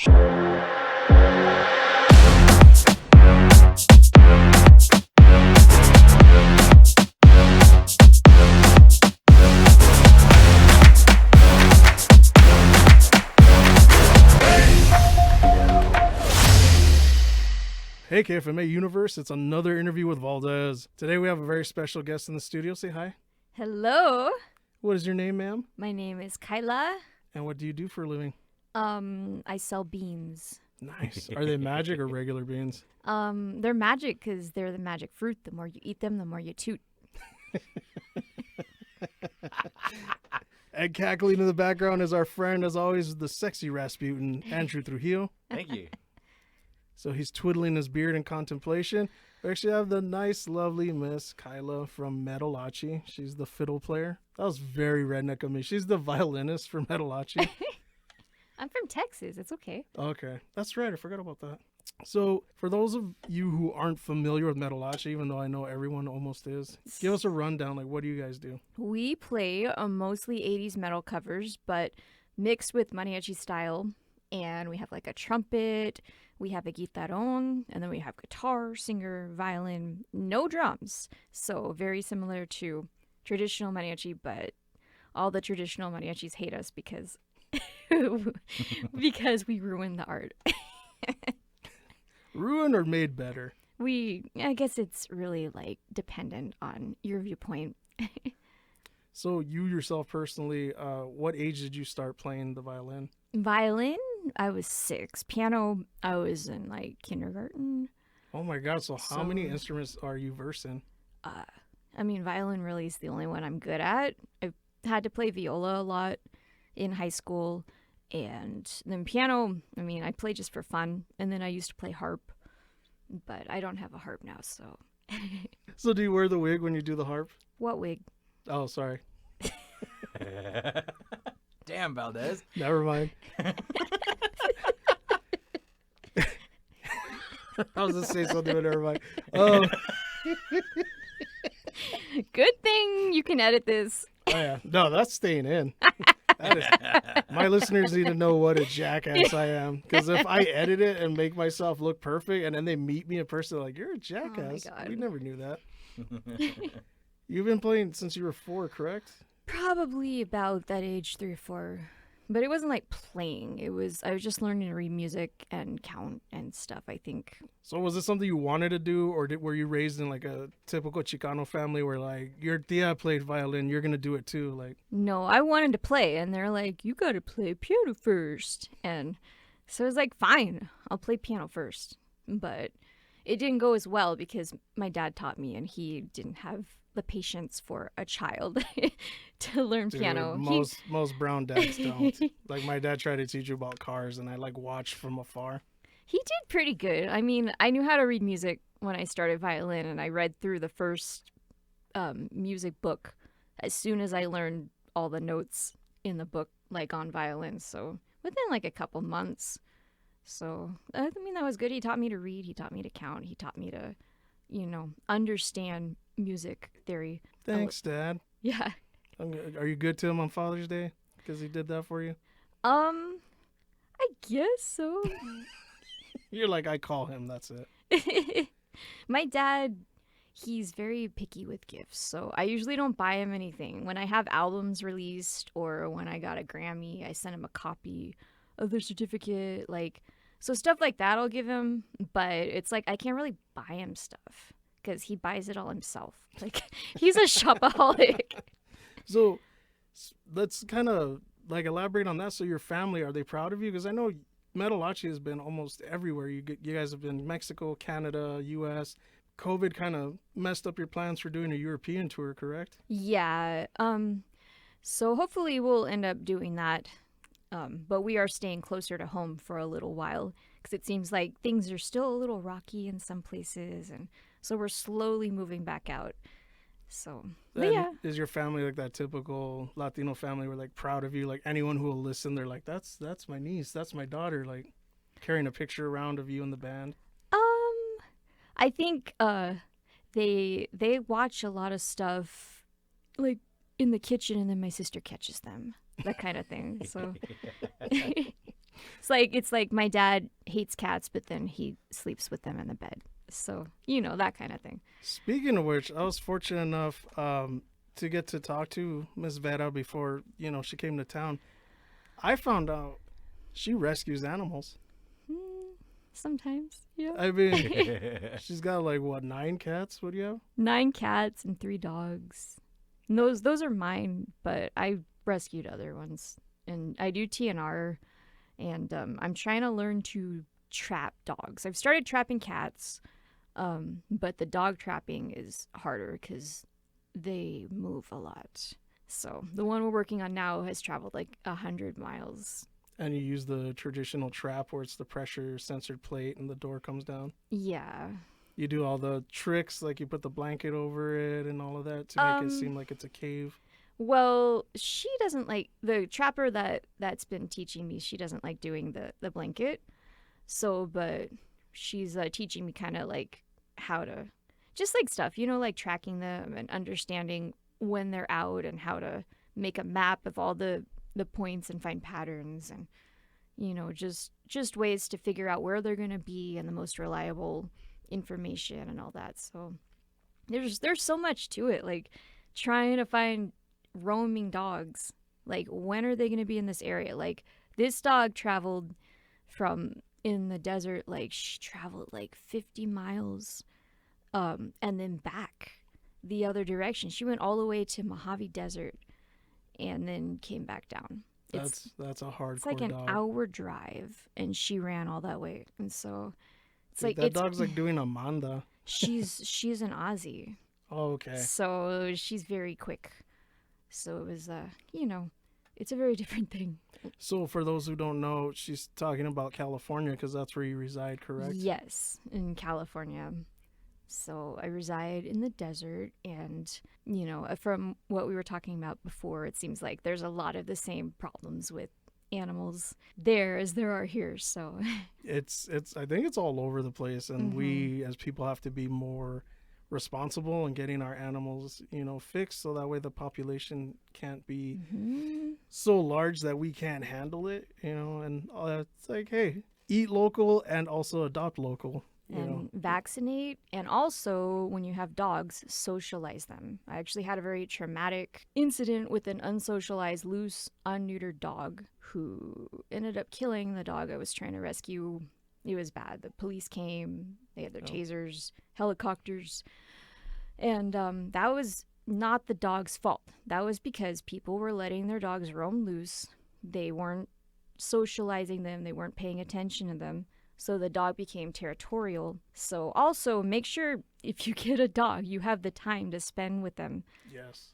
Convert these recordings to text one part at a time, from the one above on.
Hey KFMA Universe, it's another interview with Valdez. Today we have a very special guest in the studio. Say hi. Hello. What is your name, ma'am? My name is Kyla. And what do you do for a living? I sell beans. Nice. Are they magic or regular beans? They're magic because they're the magic fruit. The more you eat them, the more you toot. And cackling in the background is our friend, as always, the sexy Rasputin, Andrew Trujillo. Thank you. So he's twiddling his beard in contemplation. We actually have the nice, lovely Miss Kyla from Metalachi. She's the fiddle player. That was very redneck of me. She's the violinist for Metalachi. I'm from Texas. It's okay. Okay. That's right. I forgot about that. So for those of you who aren't familiar with Metalachi, even though I know everyone almost is, give us a rundown. Like, what do you guys do? We play mostly 80s metal covers, but mixed with mariachi style. And we have like a trumpet, we have a guitarrón, and then we have guitar, singer, violin, no drums. So very similar to traditional mariachi, but all the traditional mariachis hate us because because we ruin the art. Ruined or made better? I guess it's really like dependent on your viewpoint. So you yourself personally, what age did you start playing the violin? Violin, I was 6. Piano, I was in like kindergarten. Oh my God. So how many instruments are you versed in? I mean, violin really is the only one I'm good at. I had to play viola a lot in high school. And then piano, I mean, I play just for fun. And then I used to play harp. But I don't have a harp now, so. So do you wear the wig when you do the harp? What wig? Oh, sorry. Damn, Valdez. Never mind. I was going to say something, but never mind. Good thing you can edit this. Oh, yeah. No, that's staying in. My listeners need to know what a jackass I am. Because if I edit it and make myself look perfect and then they meet me in person, they're like, you're a jackass. Oh my God. We never knew that. You've been playing since you were 4, correct? Probably about that age, 3 or 4. But it wasn't like playing. I was just learning to read music and count and stuff, I think. So was this something you wanted to do, or were you raised in like a typical Chicano family where like your tia played violin, you're going to do it too? Like, no, I wanted to play, and they're like, you got to play piano first. And so I was like, fine, I'll play piano first. But it didn't go as well because my dad taught me, and he didn't have the patience for a child to learn piano. Most brown dads don't. Like my dad tried to teach you about cars, and I like watched from afar. He did pretty good. I mean, I knew how to read music when I started violin, and I read through the first music book as soon as I learned all the notes in the book, like on violin. So within like a couple months. So I mean, that was good. He taught me to read. He taught me to count. He taught me to, understand music theory. Thanks, Dad. Yeah. Are you good to him on Father's Day? Because he did that for you? I guess so. You're like, I call him, that's it. My dad, he's very picky with gifts, so I usually don't buy him anything. When I have albums released or when I got a Grammy, I send him a copy of their certificate, so stuff like that I'll give him, but it's like I can't really buy him stuff because he buys it all himself. Like, he's a shopaholic. So let's kind of like elaborate on that. So your family, are they proud of you? Because I know Metalachi has been almost everywhere. You guys have been Mexico, Canada, U.S. COVID kind of messed up your plans for doing a European tour, correct? Yeah. So hopefully we'll end up doing that. But we are staying closer to home for a little while because it seems like things are still a little rocky in some places, and so we're slowly moving back out. So, yeah. Is your family like that typical Latino family where like proud of you? Like anyone who will listen, they're like, that's my niece, that's my daughter, like carrying a picture around of you in the band? I think they watch a lot of stuff like in the kitchen, and then my sister catches them, that kind of thing. So It's like my dad hates cats, but then he sleeps with them in the bed. So, that kind of thing. Speaking of which, I was fortunate enough to get to talk to Miss Vera before, she came to town. I found out she rescues animals. Sometimes, yeah. I mean, she's got like, what, 9 cats? What do you have? 9 cats and 3 dogs. And those are mine, but I rescued other ones. And I do TNR, and I'm trying to learn to trap dogs. I've started trapping cats, but the dog trapping is harder because they move a lot. So the one we're working on now has traveled like 100 miles. And you use the traditional trap where it's the pressure censored plate and the door comes down? Yeah. You do all the tricks, like you put the blanket over it and all of that to make it seem like it's a cave? Well, she doesn't like, the trapper that's been teaching me, she doesn't like doing the blanket. So, but she's teaching me kind of like how to, just like stuff, like tracking them and understanding when they're out and how to make a map of all the points and find patterns and, just ways to figure out where they're going to be and the most reliable information and all that. So there's so much to it, like trying to find roaming dogs. Like, when are they going to be in this area? Like, this dog traveled from in the desert, like she traveled like 50 miles and then back the other direction. She went all the way to Mojave Desert and then came back down. That's a hardcore It's like an dog. hour drive, and she ran all that way. And so it's Dude, like that dog's like doing a manda. she's an Aussie. Oh, okay. So she's very quick. So it was it's a very different thing. So for those who don't know, she's talking about California because that's where you reside, correct? Yes, in California. So I reside in the desert, and, from what we were talking about before, it seems like there's a lot of the same problems with animals there as there are here. So It's I think it's all over the place, and we as people have to be more responsible in getting our animals, fixed so that way the population can't be so large that we can't handle it, and it's like, hey, eat local and also adopt local. And vaccinate, and also when you have dogs, socialize them. I actually had a very traumatic incident with an unsocialized, loose, unneutered dog who ended up killing the dog I was trying to rescue. It was bad. The police came, they had their tasers, helicopters, and that was not the dog's fault. That was because people were letting their dogs roam loose. They weren't socializing them, they weren't paying attention to them. So the dog became territorial. So also make sure if you get a dog, you have the time to spend with them. Yes.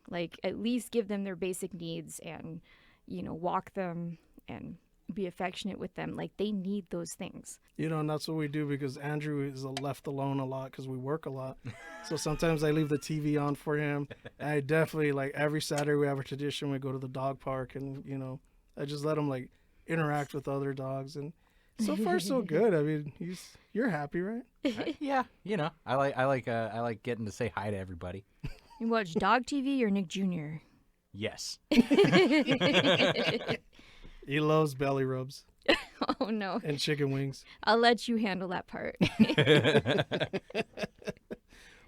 Like at least give them their basic needs and, walk them and be affectionate with them. Like they need those things. And that's what we do because Andrew is left alone a lot because we work a lot. So sometimes I leave the TV on for him. And I definitely, like every Saturday we have a tradition. We go to the dog park and, I just let him like interact with other dogs, and so far so good. I mean, you're happy, right? Yeah, I like getting to say hi to everybody. You watch Dog TV or Nick Jr.? Yes. He loves belly rubs Oh no. and chicken wings. I'll let you handle that part.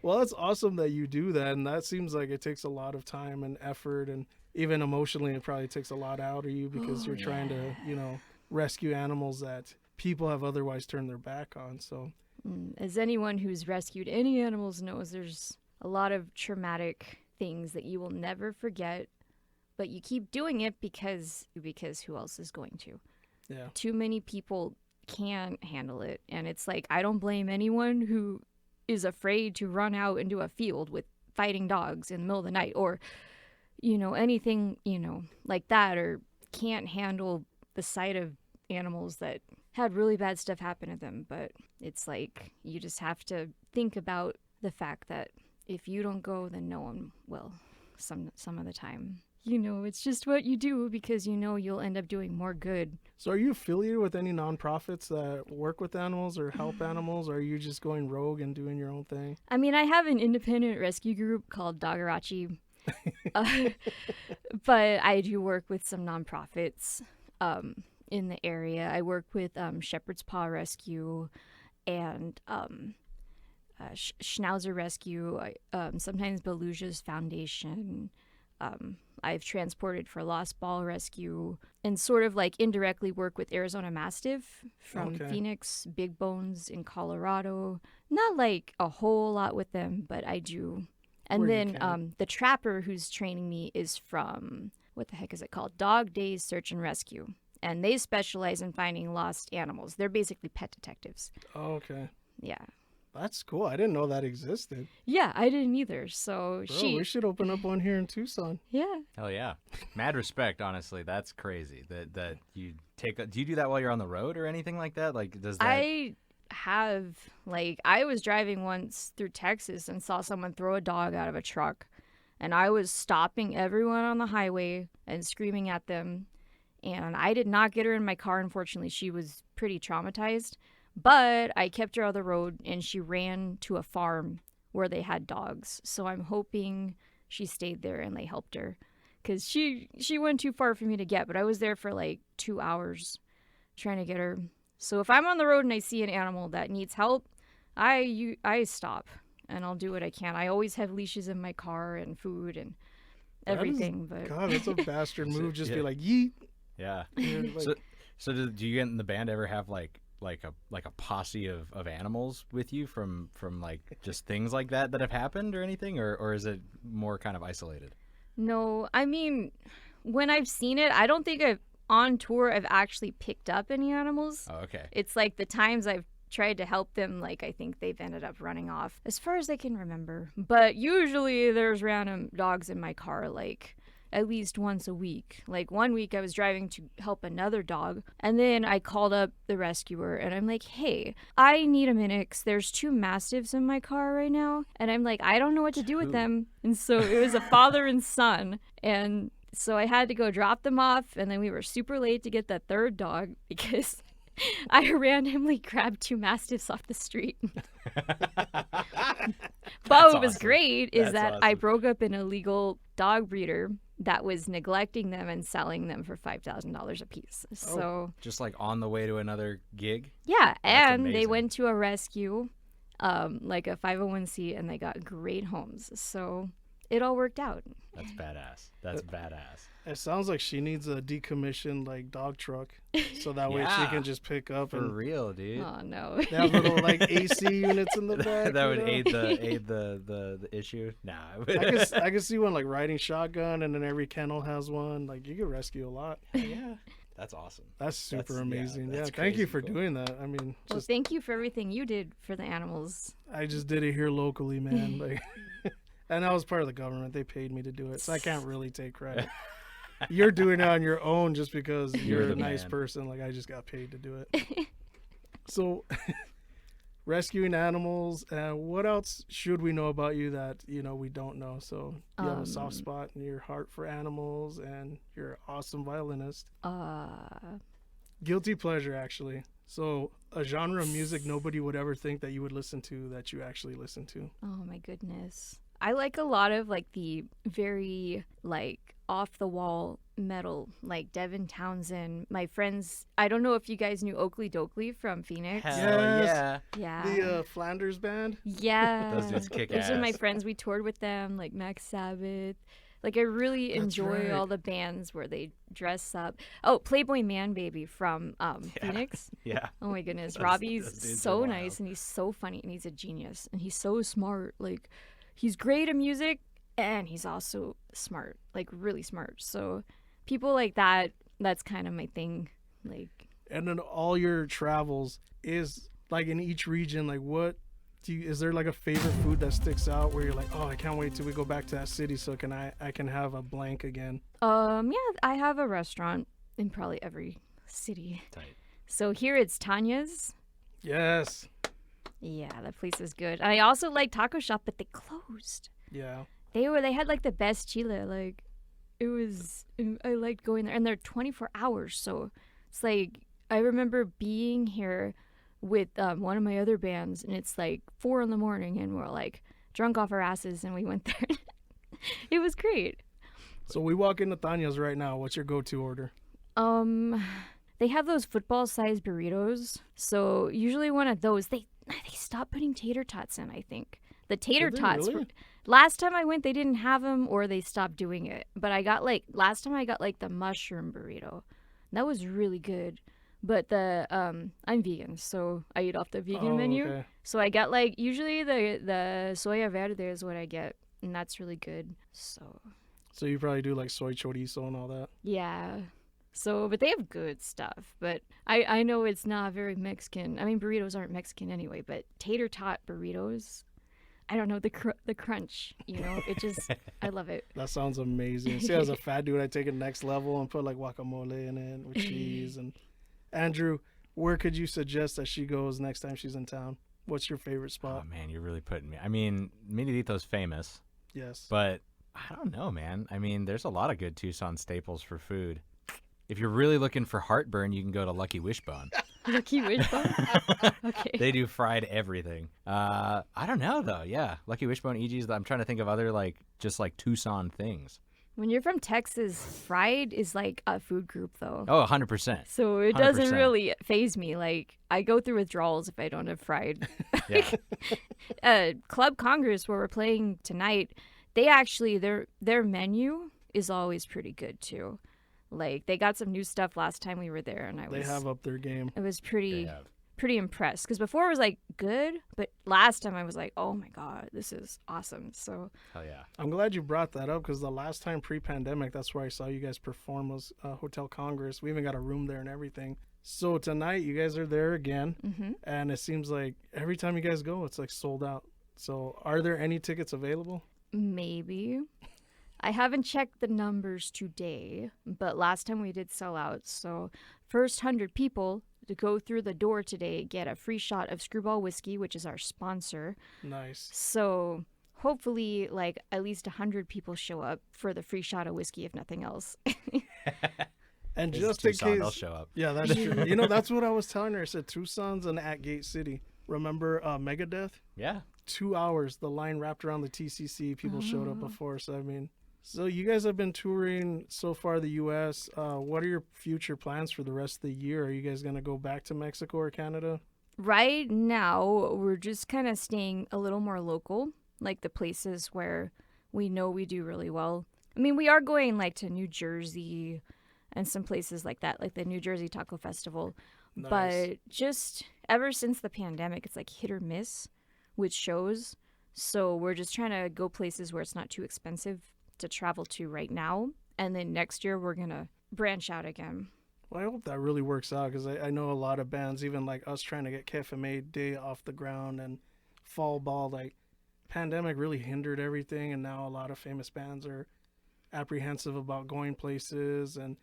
Well, it's awesome that you do that, and that seems like it takes a lot of time and effort, and even emotionally it probably takes a lot out of you because you're trying to, rescue animals that people have otherwise turned their back on. So As anyone who's rescued any animals knows, there's a lot of traumatic things that you will never forget, but you keep doing it because who else is going to? yeah. Too many people can't handle it, and it's like I don't blame anyone who is afraid to run out into a field with fighting dogs in the middle of the night, or anything like that, or can't handle the sight of animals that had really bad stuff happen to them. But it's like you just have to think about the fact that if you don't go, then no one will some of the time. It's just what you do because you'll end up doing more good. So are you affiliated with any nonprofits that work with animals or help animals, or are you just going rogue and doing your own thing? I mean, I have an independent rescue group called Dogarachi, but I do work with some nonprofits. in the area. I work with Shepherd's Paw Rescue and Schnauzer Rescue, sometimes Beluga's Foundation. I've transported for Lost Ball Rescue and sort of like indirectly work with Arizona Mastiff from Phoenix, Big Bones in Colorado. Not like a whole lot with them, but I do. And then the trapper who's training me is from, what the heck is it called? Dog Days Search and Rescue. And they specialize in finding lost animals. They're basically pet detectives. Oh, okay. Yeah. That's cool. I didn't know that existed. Yeah, I didn't either. So Bro, we should open up one here in Tucson. Yeah. Hell yeah. Mad respect, honestly. That's crazy. That you take. Do you do that while you're on the road or anything like that? Like, does that? I have, like, I was driving once through Texas and saw someone throw a dog out of a truck, and I was stopping everyone on the highway and screaming at them, and I did not get her in my car. Unfortunately, she was pretty traumatized. But I kept her on the road, and she ran to a farm where they had dogs. So I'm hoping she stayed there and they helped her. Because she went too far for me to get, but I was there for like 2 hours trying to get her. So if I'm on the road and I see an animal that needs help, I stop, and I'll do what I can. I always have leashes in my car and food and everything. God, that's a bastard move. Just be like, yeet. Yeah. Like, So do you in the band ever have like a posse of animals with you from like just things like that have happened or anything, or is it more kind of isolated? No, I mean, when I've seen it, I don't think on tour I've actually picked up any animals. Oh, okay. It's like the times I've tried to help them, like I think they've ended up running off as far as I can remember. But usually there's random dogs in my car, like at least once a week. Like 1 week I was driving to help another dog, and then I called up the rescuer and I'm like, hey, I need a minute 'cause there's 2 mastiffs in my car right now, and I'm like, I don't know what to do with them. And so it was a father and son, and so I had to go drop them off, and then we were super late to get that third dog because I randomly grabbed 2 mastiffs off the street. But what was great is that I broke up an illegal dog breeder that was neglecting them and selling them for $5,000 a piece. So just like on the way to another gig? Yeah, and amazing. They went to a rescue, like a 501c, and they got great homes. So it all worked out. That's badass. That's badass. It sounds like she needs a decommissioned like dog truck, so that way she can just pick up for and real, dude. Oh no. They have little like AC units in the back. That would aid the issue. Nah, I could see one like riding shotgun, and then every kennel has one. Like you could rescue a lot. Yeah, that's awesome. That's super amazing. Yeah, that's thank you for cool. doing that. I mean, Well, thank you for everything you did for the animals. I just did it here locally, man. Like, and I was part of the government. They paid me to do it, so I can't really take credit. You're doing it on your own just because you're a nice person. Like I just got paid to do it. So, rescuing animals. What else should we know about you that we don't know? So you have a soft spot in your heart for animals, and you're an awesome violinist. Guilty pleasure, actually. So a genre of music nobody would ever think that you would listen to that you actually listen to. Oh my goodness. I like a lot of like the very like off the wall metal, like Devin Townsend. My friends, I don't know if you guys knew Oakley Dokley from Phoenix. Hell yeah. Yeah. The Flanders band. Yeah. Those dudes kick Those are my ass. friends. We toured with them, like Max Sabbath. Like I really enjoy right. all the bands where they dress up. Oh, Playboy Man Baby from Phoenix. Yeah. Oh my goodness. Those Robbie's dudes so are nice, wild. and he's so funny, and he's a genius, and he's so smart. Like he's great at music, and he's also smart, like really smart. So people like that, that's kind of my thing. Like, And then all your travels is like in each region, like what is there like a favorite food that sticks out where you're like, oh, I can't wait till we go back to that city so I can have a blank again? yeah, I have a restaurant in probably every city. Tight. So here it's Tanya's. Yes. Yeah, that place is good. I also like Taco Shop, but they closed. Yeah. They had like the best chile. Like I liked going there, and they're 24 hours. So it's like I remember being here with one of my other bands, and it's like 4 a.m, and we're like drunk off our asses, and we went there. It was great. So we walk into Tanya's right now. What's your go-to order? they have those football-sized burritos. So usually one of those, they stopped putting tater tots in, I think. The tater Did they tots really? were, last time I went, they didn't have them or they stopped doing it. But I got last time I got the mushroom burrito. That was really good. But I'm vegan, so I eat off the vegan menu. Okay. So I got usually the soya verde is what I get, and that's really good. So you probably do like soy chorizo and all that. Yeah. So, but they have good stuff. But I know it's not very Mexican. I mean, burritos aren't Mexican anyway. But tater tot burritos, I don't know, the crunch. It just I love it. That sounds amazing. See, as a fat dude, I take it next level and put like guacamole in it with cheese. And Andrew, where could you suggest that she goes next time she's in town? What's your favorite spot? Oh man, you're really putting me. I mean, Minidito's famous, Yes. but I don't know, man. I mean, there's a lot of good Tucson staples for food. If you're really looking for heartburn, you can go to Lucky Wishbone. Lucky Wishbone? Okay. They do fried everything. I don't know though. Yeah, Lucky Wishbone, EG's. I'm trying to think of other just Tucson things. When you're from Texas, fried is like a food group, though. Oh, 100%. So it doesn't 100%. really phase me. I go through withdrawals if I don't have fried. Yeah. Club Congress, where we're playing tonight, they actually, their menu is always pretty good, too. They got some new stuff last time we were there, and They have up their game. I was They pretty have. impressed. Because before it was, good, but last time I was like, oh, my God, this is awesome. So Hell yeah. I'm glad you brought that up because the last time pre-pandemic, that's where I saw you guys perform was Hotel Congress. We even got a room there and everything. So tonight you guys are there again, and it seems like every time you guys go, it's sold out. So are there any tickets available? maybe. I haven't checked the numbers today, but last time we did sell out. So first 100 people to go through the door today get a free shot of Screwball Whiskey, which is our sponsor. Nice. So hopefully at least 100 people show up for the free shot of whiskey, if nothing else. And It's just in Tucson, case, they'll show up. yeah, that's true. That's what I was telling her. I said Tucson's an at-gate city. Remember Megadeth? Yeah. 2 hours, the line wrapped around the TCC. People showed up before. So, I mean, so you guys have been touring so far the U.S. What are your future plans for the rest of the year? Are you guys going to go back to Mexico or Canada? Right now, we're just kind of staying a little more local, the places where we know we do really well. I mean, we are going to New Jersey and some places like that, like the New Jersey Taco Festival. Nice. But just ever since the pandemic, it's hit or miss with shows. So we're just trying to go places where it's not too expensive to travel to right now. And then next year, we're going to branch out again. Well, I hope that really works out because I know a lot of bands, even like us trying to get KFMA Day off the ground and Fall Ball, pandemic really hindered everything. And now a lot of famous bands are apprehensive about going places and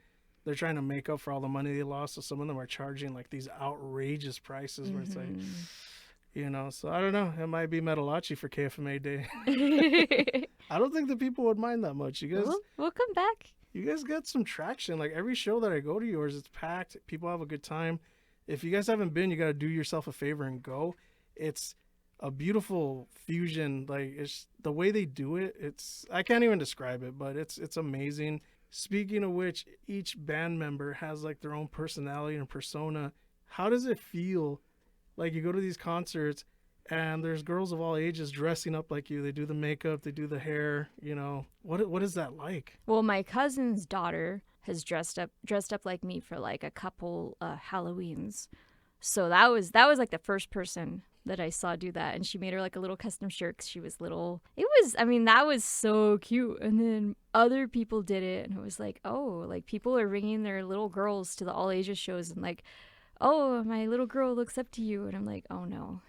they're trying to make up for all the money they lost. So some of them are charging these outrageous prices where it's so I don't know. It might be Metalachi for KFMA Day. I don't think the people would mind that much. You guys, We'll come back. you guys get some traction. Every show that I go to yours, it's packed. People have a good time. If you guys haven't been, you got to do yourself a favor and go. It's a beautiful fusion. It's the way they do it. I can't even describe it, but it's amazing. Speaking of which, each band member has their own personality and persona. How does it feel? You go to these concerts and there's girls of all ages dressing up like you. They do the makeup, they do the hair, What is that like? Well, my cousin's daughter has dressed up like me for a couple Halloweens. So that was the first person that I saw do that, and she made her a little custom shirt 'cause she was little. That was so cute. And then other people did it, and it was people are bringing their little girls to the all ages shows and oh, my little girl looks up to you, and I'm oh no.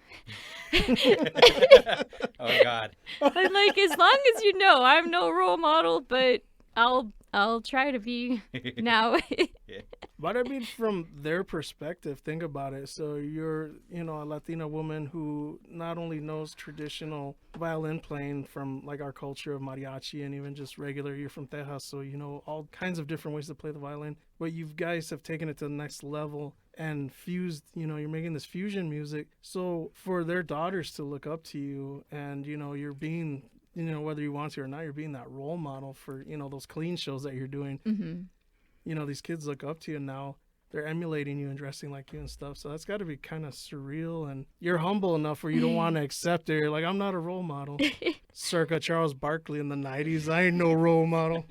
Oh God. I'm as long as you know, I'm no role model, but I'll try to be now. But I mean, from their perspective, think about it. So you're, a Latina woman who not only knows traditional violin playing from our culture of mariachi and even just regular, you're from Texas, so you know all kinds of different ways to play the violin. But you guys have taken it to the next level and fused, you're making this fusion music. So for their daughters to look up to you and, you're being, whether you want to or not, you're being that role model for, those clean shows that you're doing. Mm-hmm. These kids look up to you now. they're emulating you and dressing like you and stuff. So that's got to be kind of surreal. And you're humble enough where you don't want to accept it. You're like, I'm not a role model. Circa Charles Barkley in the 90s. I ain't no role model.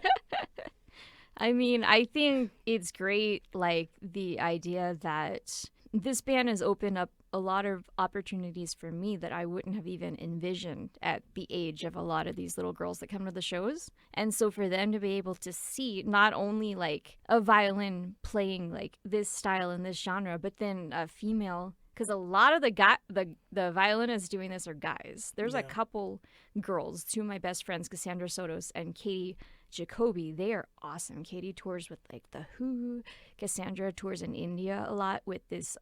I mean, I think it's great, like, the idea that this band has opened up a lot of opportunities for me that I wouldn't have even envisioned at the age of a lot of these little girls that come to the shows. And so for them to be able to see not only, like, a violin playing, like, this style and this genre, but then a female, because a lot of the violinists doing this are guys. There's a couple girls, two of my best friends, Cassandra Sotos and Katie Jacoby. They are awesome. Katie tours with like the Who. Cassandra tours in India a lot with this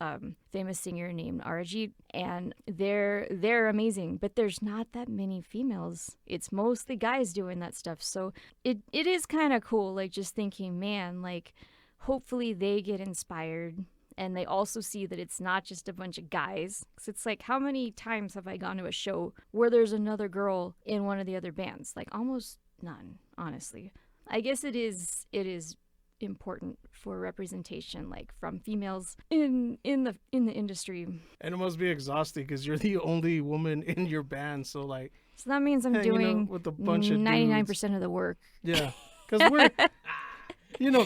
famous singer named Arijit, and they're amazing. But there's not that many females. It's mostly guys doing that stuff. So it is kind of cool. Like just thinking, man, like hopefully they get inspired. And they also see that it's not just a bunch of guys. Because it's like, how many times have I gone to a show where there's another girl in one of the other bands? Like almost none, honestly. I guess it is important for representation, like from females in the industry. And it must be exhausting because you're the only woman in your band. So that means I'm doing with a bunch of 99% of the work. Yeah, because we're.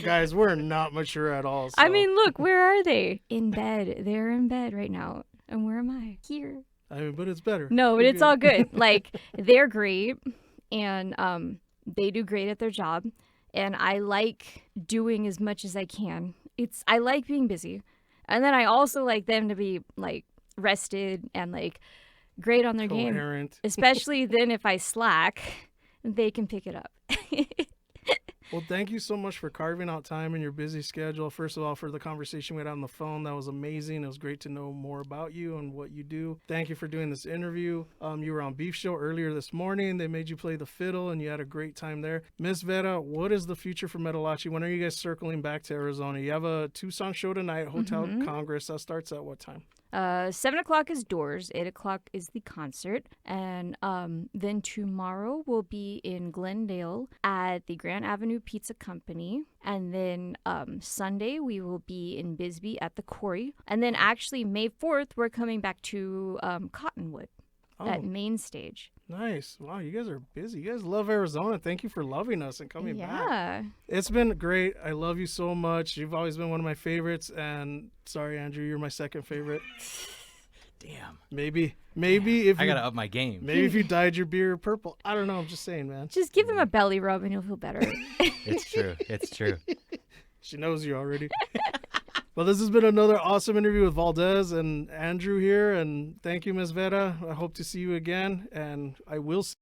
Guys, we're not mature at all. So. I mean, look, where are they? In bed. They're in bed right now. And where am I? Here. I mean, but it's better. No, but it's all good. Like, they're great. And they do great at their job. And I like doing as much as I can. I like being busy. And then I also like them to be, like, rested and, like, great on their Coherent. game. Especially then if I slack, they can pick it up. Well, thank you so much for carving out time in your busy schedule. First of all, for the conversation we had on the phone. That was amazing. It was great to know more about you and what you do. Thank you for doing this interview. You were on Beef Show earlier this morning. They made you play the fiddle, and you had a great time there. Miss Vera, what is the future for Metalachi? When are you guys circling back to Arizona? You have a Tucson show tonight, Hotel Congress. That starts at what time? 7 o'clock is doors, 8 o'clock is the concert, and then tomorrow we'll be in Glendale at the Grand Avenue Pizza Company, and then Sunday we will be in Bisbee at the Quarry, and then actually May 4th we're coming back to Cottonwood at Main Stage. Nice. Wow, you guys are busy. You guys love Arizona. Thank you for loving us and coming back. Yeah. It's been great. I love you so much. You've always been one of my favorites. And sorry, Andrew, you're my second favorite. Damn. Maybe if I gotta up my game. Maybe if you dyed your beard purple. I don't know. I'm just saying, man. Just give him a belly rub and you'll feel better. It's true. It's true. She knows you already. Well, this has been another awesome interview with Valdez and Andrew here. And thank you, Ms. Vera. I hope to see you again. And I will see